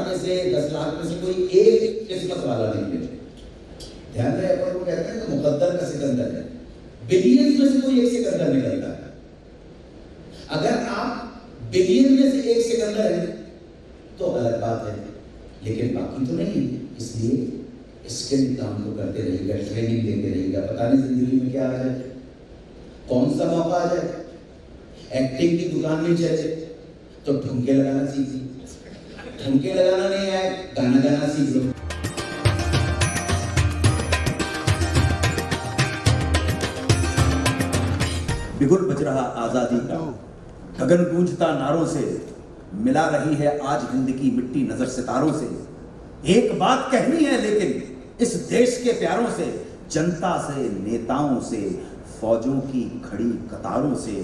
10,000 में से 10 लाख में से कोई एक किस्मत वाला नहीं मिले। ध्यान रहे, अपन को कहते हैं कि मुकद्दर का सिकंदर है, बिलियन में से कोई एक सिकंदर निकलता है। अगर आप बिलियन में से एक सिकंदर है तो अलग बात है, लेकिन बाकी तो नहीं है। इसलिए स्किल काम को करते रहिएगा, ट्रेनिंग देते रहिएगा। पता नहीं जिंदगी में क्या आ जाए, कौन सा मौका आ जाए। एक्टिंग की दुकान में चले तो ठुमके लगाना सीख लो, ठुमके लगाना नहीं आए गाना गाना सीख लो। बिगुल बज रहा आजादी का, गगन गूंजता नारों से, मिला रही है आज हिंद की मिट्टी नजर सितारों से। एक बात कहनी है लेकिन इस देश के प्यारों से, जनता से, नेताओं से, फौजों की खड़ी कतारों से।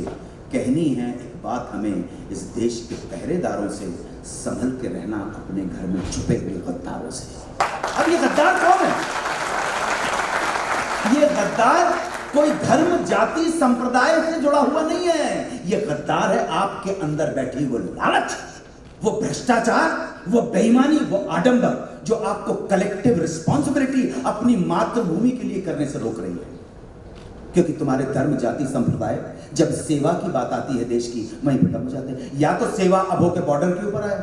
कहनी है एक बात हमें इस देश के पहरेदारों से, संभल के रहना अपने घर में छुपे हुए गद्दारों से। अब ये गद्दार कौन है? ये गद्दार कोई धर्म, जाति, संप्रदाय से जुड़ा हुआ नहीं है। ये गद्दार है आपके अंदर बैठी वो लालच, वो भ्रष्टाचार, वो बेईमानी, वो आडंबर जो आपको कलेक्टिव रिस्पॉन्सिबिलिटी अपनी मातृभूमि के लिए करने से रोक रही है। क्योंकि तुम्हारे धर्म, जाति, संप्रदाय जब सेवा की बात आती है देश की, वहीं खत्म हो जाते हैं। या तो सेवा अबो के बॉर्डर के ऊपर आए,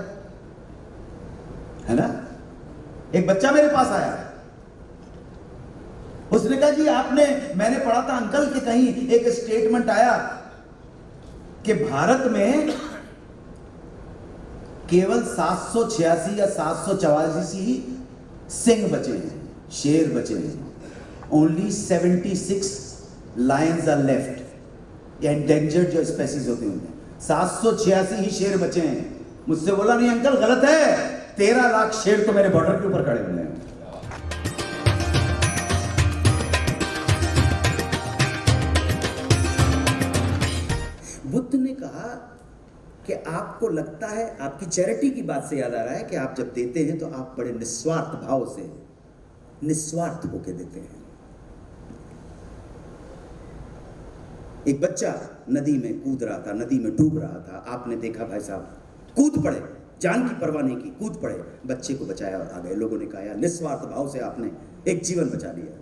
है ना। एक बच्चा मेरे पास आया, उसने कहा जी आपने, मैंने पढ़ा था अंकल कि कहीं एक स्टेटमेंट आया कि भारत में केवल 786 या 784 ही सिंह बचे हैं, शेर बचे हैं। ओनली 76 लायंस आर लेफ्ट, या एंडेंजर्ड जो स्पेसीज होती हैं, 786 ही शेर बचे हैं। मुझसे बोला नहीं अंकल गलत है, 13 लाख शेर तो मेरे बॉर्डर के ऊपर खड़े हुए हैं। बुद्ध ने कहा कि आपको लगता है, आपकी चैरिटी की बात से याद आ रहा है कि आप जब देते हैं तो आप बड़े निस्वार्थ भाव से, निस्वार्थ होकर देते हैं। एक बच्चा नदी में कूद रहा था, नदी में डूब रहा था। आपने देखा भाई साहब कूद पड़े, जान की परवाह नहीं की, कूद पड़े, बच्चे को बचाया और आ गए। लोगों ने कहा यार निस्वार्थ भाव से आपने एक जीवन बचा लिया।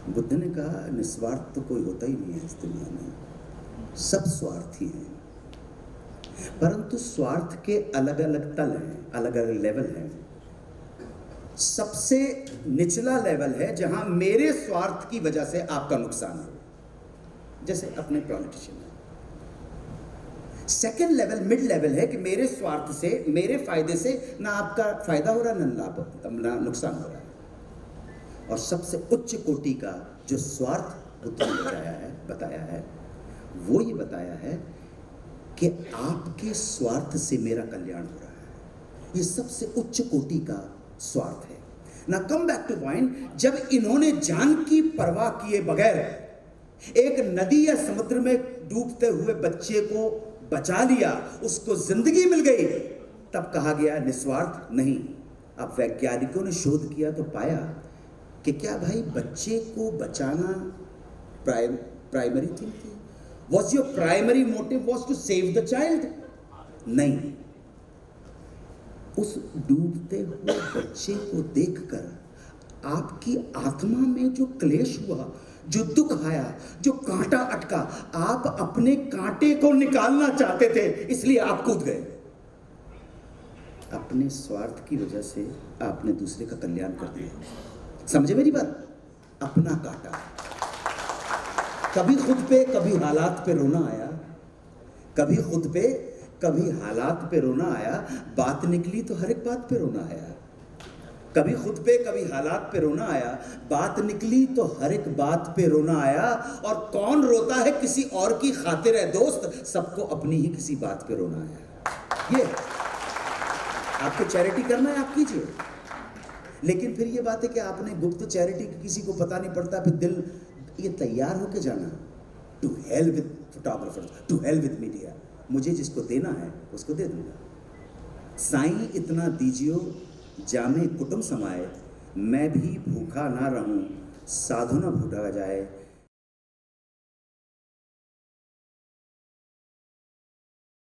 बुद्ध ने कहा निस्वार्थ तो कोई होता ही नहीं है इस दुनिया में, सब स्वार्थी हैं। परंतु स्वार्थ के अलग अलग तल हैं, अलग अलग लेवल हैं। सबसे निचला लेवल है जहां मेरे स्वार्थ की वजह से आपका नुकसान हो, जैसे अपने politician. Second level, mid level है कि मेरे स्वार्थ से, मेरे फायदे से ना आपका फायदा हो रहा ना नुकसान हो रहा है। और सबसे उच्च कोटि का जो स्वार्थ बुद्ध ने बताया है वो ये बताया है कि आपके स्वार्थ से मेरा कल्याण हो रहा है। ये सबसे उच्च कोटि का स्वार्थ है ना। कम बैक टू पॉइंट, जब इन्होंने जान की परवाह किए बगैर एक नदी या समुद्र में डूबते हुए बच्चे को बचा लिया, उसको जिंदगी मिल गई, तब कहा गया निस्वार्थ नहीं। अब वैज्ञानिकों ने शोध किया तो पाया कि क्या भाई बच्चे को बचाना प्राइमरी थिंग थी? Was your primary motive was to save the child? नहीं। उस डूबते हुए बच्चे को देखकर आपकी आत्मा में जो क्लेश हुआ, जो दुख आया, जो कांटा अटका, आप अपने कांटे को निकालना चाहते थे, इसलिए आप कूद गए। अपने स्वार्थ की वजह से आपने दूसरे का कल्याण कर दिया। समझे मेरी बात? अपना कांटा। कभी खुद पे, कभी हालात पे रोना आया, कभी खुद पे, कभी हालात पे रोना आया। बात निकली तो हर एक बात पे रोना आया। कभी खुद पे, कभी हालात पे रोना आया, बात निकली तो हर एक बात पे रोना आया। और कौन रोता है किसी और की खातिर है दोस्त, सबको अपनी ही किसी बात पे रोना आया। ये आपको चैरिटी करना है, आप कीजिए। लेकिन फिर ये बात है कि आपने गुप्त चैरिटी किसी को पता नहीं पड़ता, फिर दिल ये तैयार होके जाना, to hell with photographer, to hell with media, मुझे जिसको देना है उसको दे दूंगा। साईं इतना दीजियो जामे कुटुंब समाए, मैं भी भूखा ना रहूं, साधु ना भूखा जाए।